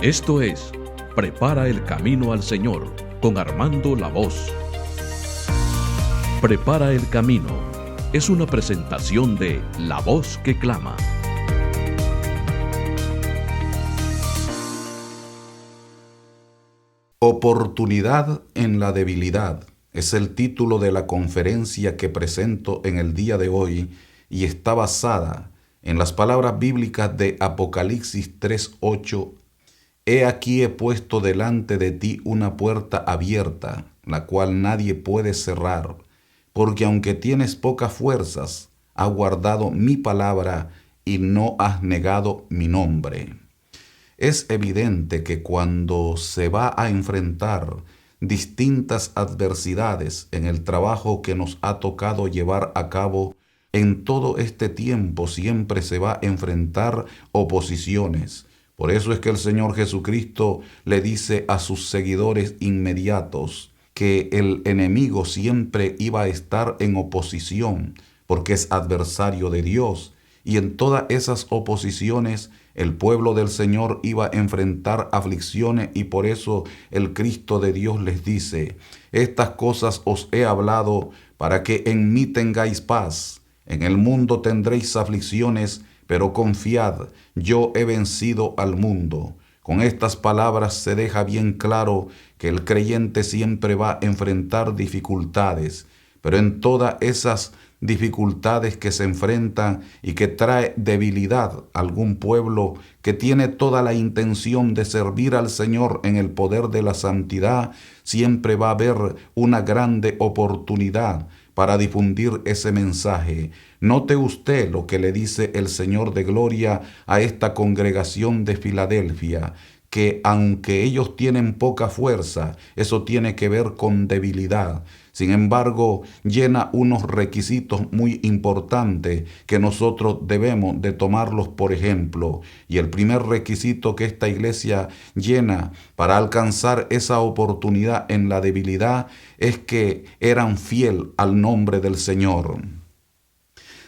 Esto es Prepara el Camino al Señor con Armando La Voz. Prepara el Camino es una presentación de La Voz que Clama. Oportunidad en la debilidad es el título de la conferencia que presento en el día de hoy y está basada en las palabras bíblicas de Apocalipsis 3:8. He aquí he puesto delante de ti una puerta abierta, la cual nadie puede cerrar, porque aunque tienes pocas fuerzas, has guardado mi palabra y no has negado mi nombre. Es evidente que cuando se va a enfrentar distintas adversidades en el trabajo que nos ha tocado llevar a cabo, en todo este tiempo siempre se va a enfrentar oposiciones. Por eso es que el Señor Jesucristo le dice a sus seguidores inmediatos que el enemigo siempre iba a estar en oposición, porque es adversario de Dios. Y en todas esas oposiciones el pueblo del Señor iba a enfrentar aflicciones, y por eso el Cristo de Dios les dice: estas cosas os he hablado para que en mí tengáis paz. En el mundo tendréis aflicciones, pero confiad, yo he vencido al mundo. Con estas palabras se deja bien claro que el creyente siempre va a enfrentar dificultades, pero en todas esas dificultades que se enfrentan y que trae debilidad a algún pueblo que tiene toda la intención de servir al Señor en el poder de la santidad, siempre va a haber una grande oportunidad para difundir ese mensaje. Note usted lo que le dice el Señor de Gloria a esta congregación de Filadelfia, que aunque ellos tienen poca fuerza, eso tiene que ver con debilidad. Sin embargo, llena unos requisitos muy importantes que nosotros debemos de tomarlos por ejemplo. Y el primer requisito que esta iglesia llena para alcanzar esa oportunidad en la debilidad es que eran fiel al nombre del Señor.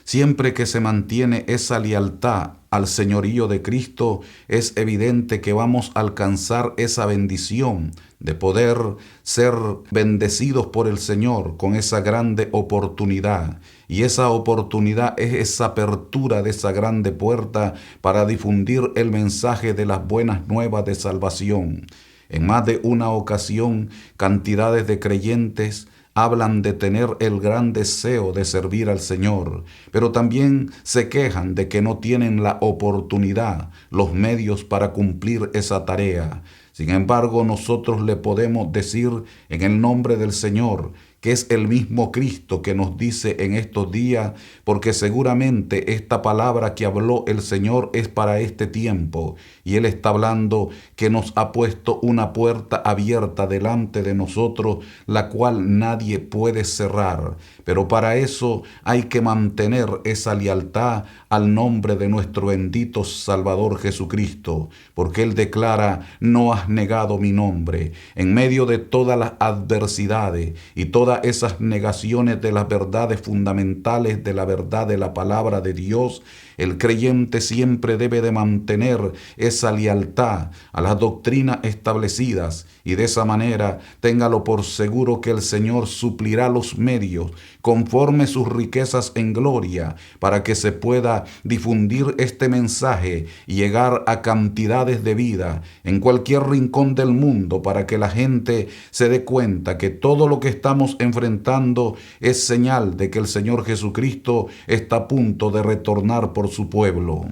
Siempre que se mantiene esa lealtad al señorío de Cristo, es evidente que vamos a alcanzar esa bendición de poder ser bendecidos por el Señor con esa grande oportunidad. Y esa oportunidad es esa apertura de esa grande puerta para difundir el mensaje de las buenas nuevas de salvación. En más de una ocasión, cantidades de creyentes hablan de tener el gran deseo de servir al Señor, pero también se quejan de que no tienen la oportunidad, los medios para cumplir esa tarea. Sin embargo, nosotros le podemos decir en el nombre del Señor que es el mismo Cristo que nos dice en estos días, porque seguramente esta palabra que habló el Señor es para este tiempo, y Él está hablando que nos ha puesto una puerta abierta delante de nosotros, la cual nadie puede cerrar. Pero para eso hay que mantener esa lealtad al nombre de nuestro bendito Salvador Jesucristo, porque Él declara: no has negado mi nombre. En medio de todas las adversidades y todas esas negaciones de las verdades fundamentales de la verdad de la palabra de Dios, el creyente siempre debe de mantener esa lealtad a las doctrinas establecidas, y de esa manera téngalo por seguro que el Señor suplirá los medios conforme sus riquezas en gloria para que se pueda difundir este mensaje y llegar a cantidades de vida en cualquier rincón del mundo, para que la gente se dé cuenta que todo lo que estamos enfrentando es señal de que el Señor Jesucristo está a punto de retornar por su pueblo.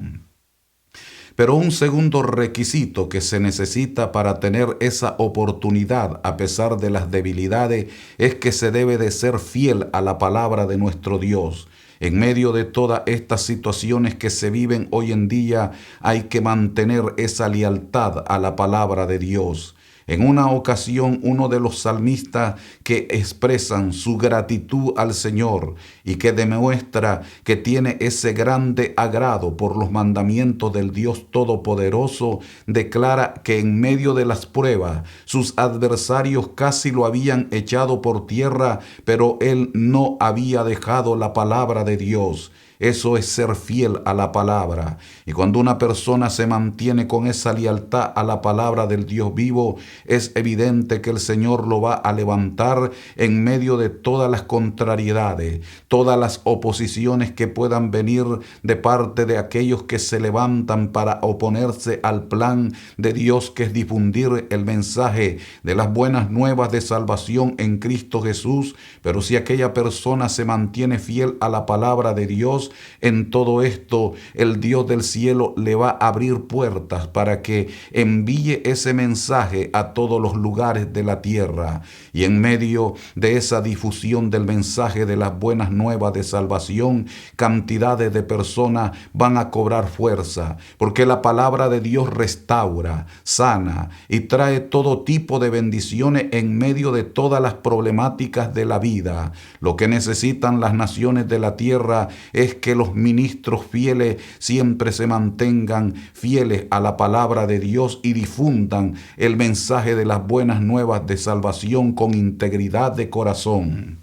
Pero un segundo requisito que se necesita para tener esa oportunidad a pesar de las debilidades es que se debe de ser fiel a la palabra de nuestro Dios. En medio de todas estas situaciones que se viven hoy en día, hay que mantener esa lealtad a la palabra de Dios. En una ocasión, uno de los salmistas que expresan su gratitud al Señor y que demuestra que tiene ese grande agrado por los mandamientos del Dios Todopoderoso, declara que en medio de las pruebas, sus adversarios casi lo habían echado por tierra, pero él no había dejado la palabra de Dios. Eso es ser fiel a la palabra. Y cuando una persona se mantiene con esa lealtad a la palabra del Dios vivo, es evidente que el Señor lo va a levantar en medio de todas las contrariedades, todas las oposiciones que puedan venir de parte de aquellos que se levantan para oponerse al plan de Dios, que es difundir el mensaje de las buenas nuevas de salvación en Cristo Jesús. Pero si aquella persona se mantiene fiel a la palabra de Dios, en todo esto el Dios del cielo le va a abrir puertas para que envíe ese mensaje a todos los lugares de la tierra. Y en medio de esa difusión del mensaje de las buenas nuevas de salvación, cantidades de personas van a cobrar fuerza, porque la palabra de Dios restaura, sana y trae todo tipo de bendiciones en medio de todas las problemáticas de la vida. Lo que necesitan las naciones de la tierra es que los ministros fieles siempre se mantengan fieles a la palabra de Dios y difundan el mensaje de las buenas nuevas de salvación con integridad de corazón.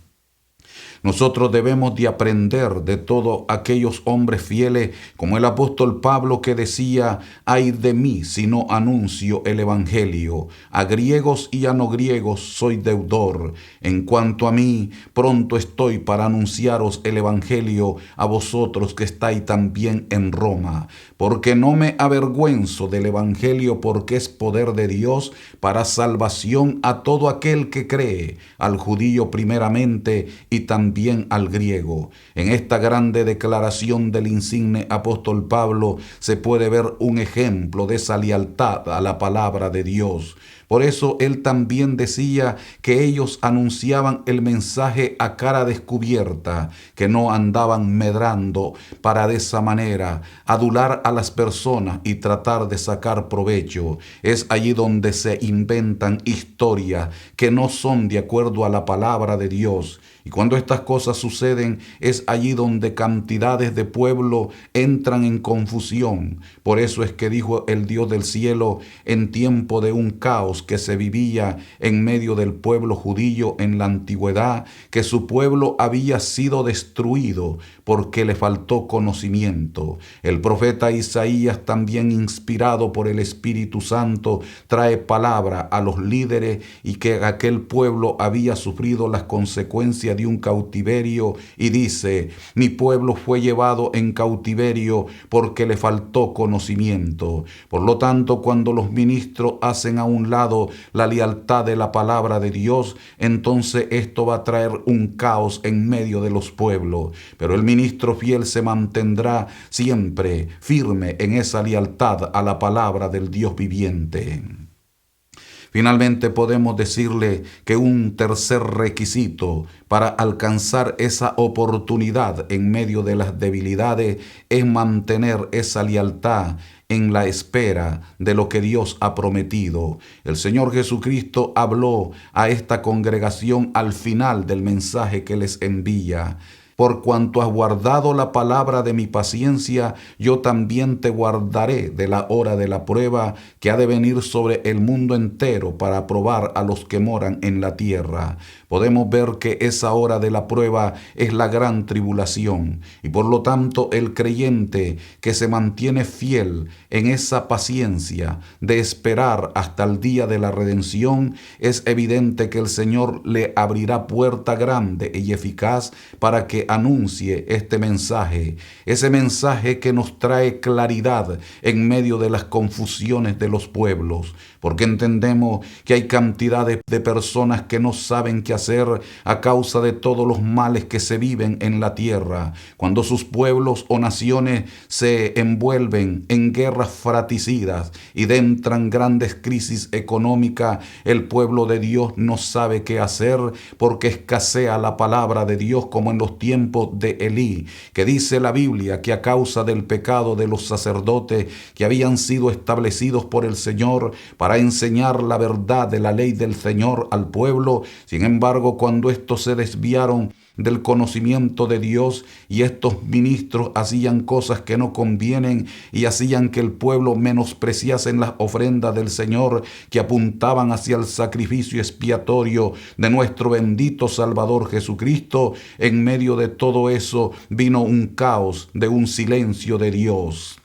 Nosotros debemos de aprender de todos aquellos hombres fieles, como el apóstol Pablo, que decía: ay de mí si no anuncio el evangelio. A griegos y a no griegos soy deudor. En cuanto a mí, pronto estoy para anunciaros el evangelio a vosotros que estáis también en Roma. Porque no me avergüenzo del evangelio, porque es poder de Dios para salvación a todo aquel que cree, al judío primeramente y también al griego. En esta grande declaración del insigne apóstol Pablo se puede ver un ejemplo de esa lealtad a la palabra de Dios. Por eso él también decía que ellos anunciaban el mensaje a cara descubierta, que no andaban medrando para de esa manera adular a las personas y tratar de sacar provecho. Es allí donde se inventan historias que no son de acuerdo a la palabra de Dios. Y cuando estas cosas suceden, es allí donde cantidades de pueblo entran en confusión. Por eso es que dijo el Dios del cielo, en tiempo de un caos que se vivía en medio del pueblo judío en la antigüedad, que su pueblo había sido destruido porque le faltó conocimiento. El profeta Isaías, también inspirado por el Espíritu Santo, trae palabra a los líderes y que aquel pueblo había sufrido las consecuencias de un cautiverio, y dice: mi pueblo fue llevado en cautiverio porque le faltó conocimiento. Por lo tanto, cuando los ministros hacen a un lado la lealtad de la palabra de Dios, entonces esto va a traer un caos en medio de los pueblos. Pero el ministro fiel se mantendrá siempre firme en esa lealtad a la palabra del Dios viviente. Finalmente podemos decirle que un tercer requisito para alcanzar esa oportunidad en medio de las debilidades es mantener esa lealtad en la espera de lo que Dios ha prometido. El Señor Jesucristo habló a esta congregación al final del mensaje que les envía: por cuanto has guardado la palabra de mi paciencia, yo también te guardaré de la hora de la prueba que ha de venir sobre el mundo entero para probar a los que moran en la tierra. Podemos ver que esa hora de la prueba es la gran tribulación, y por lo tanto el creyente que se mantiene fiel en esa paciencia de esperar hasta el día de la redención, es evidente que el Señor le abrirá puerta grande y eficaz para que anuncie este mensaje, ese mensaje que nos trae claridad en medio de las confusiones de los pueblos, porque entendemos que hay cantidades de personas que no saben qué hacer a causa de todos los males que se viven en la tierra. Cuando sus pueblos o naciones se envuelven en guerras fratricidas y entran grandes crisis económicas, el pueblo de Dios no sabe qué hacer porque escasea la palabra de Dios, como en los tiempos de Elí, que dice la Biblia que a causa del pecado de los sacerdotes que habían sido establecidos por el Señor para enseñar la verdad de la ley del Señor al pueblo, sin embargo, cuando estos se desviaron del conocimiento de Dios, y estos ministros hacían cosas que no convienen y hacían que el pueblo menospreciase las ofrendas del Señor, que apuntaban hacia el sacrificio expiatorio de nuestro bendito Salvador Jesucristo. En medio de todo eso vino un caos de un silencio de Dios.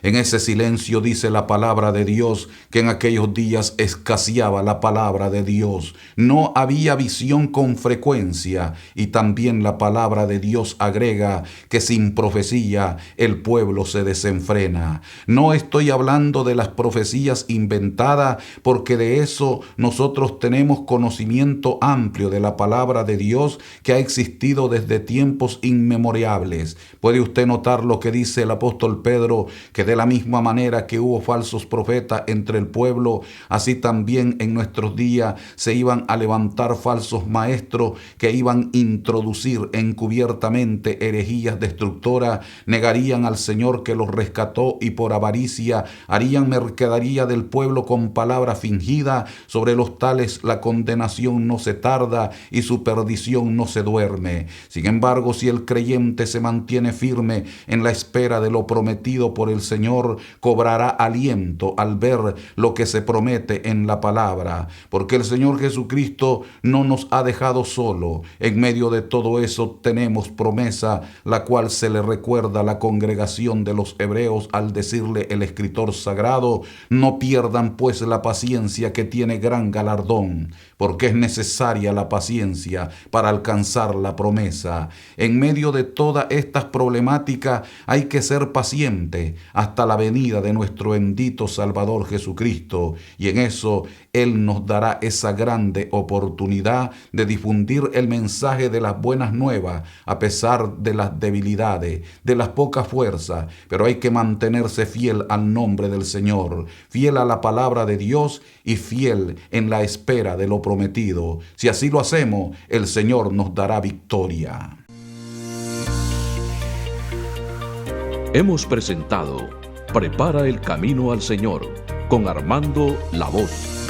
En ese silencio dice la palabra de Dios que en aquellos días escaseaba la palabra de Dios. No había visión con frecuencia, y también la palabra de Dios agrega que sin profecía el pueblo se desenfrena. No estoy hablando de las profecías inventadas, porque de eso nosotros tenemos conocimiento amplio de la palabra de Dios que ha existido desde tiempos inmemorables. Puede usted notar lo que dice el apóstol Pedro, que de la misma manera que hubo falsos profetas entre el pueblo, así también en nuestros días se iban a levantar falsos maestros que iban a introducir encubiertamente herejías destructoras, negarían al Señor que los rescató y por avaricia harían mercadería del pueblo con palabra fingida. Sobre los tales la condenación no se tarda y su perdición no se duerme. Sin embargo, si el creyente se mantiene firme en la espera de lo prometido por el Señor, cobrará aliento al ver lo que se promete en la palabra, porque el Señor Jesucristo no nos ha dejado solo. En medio de todo eso tenemos promesa, la cual se le recuerda a la congregación de los hebreos al decirle el escritor sagrado: no pierdan pues la paciencia, que tiene gran galardón, porque es necesaria la paciencia para alcanzar la promesa. En medio de todas estas problemáticas hay que ser paciente hasta la venida de nuestro bendito Salvador Jesucristo, y en eso Él nos dará esa grande oportunidad de difundir el mensaje de las buenas nuevas a pesar de las debilidades, de las pocas fuerzas. Pero hay que mantenerse fiel al nombre del Señor, fiel a la palabra de Dios y fiel en la espera de lo prometido. Si así lo hacemos, el Señor nos dará victoria. Hemos presentado Prepara el camino al Señor con Armando La Voz.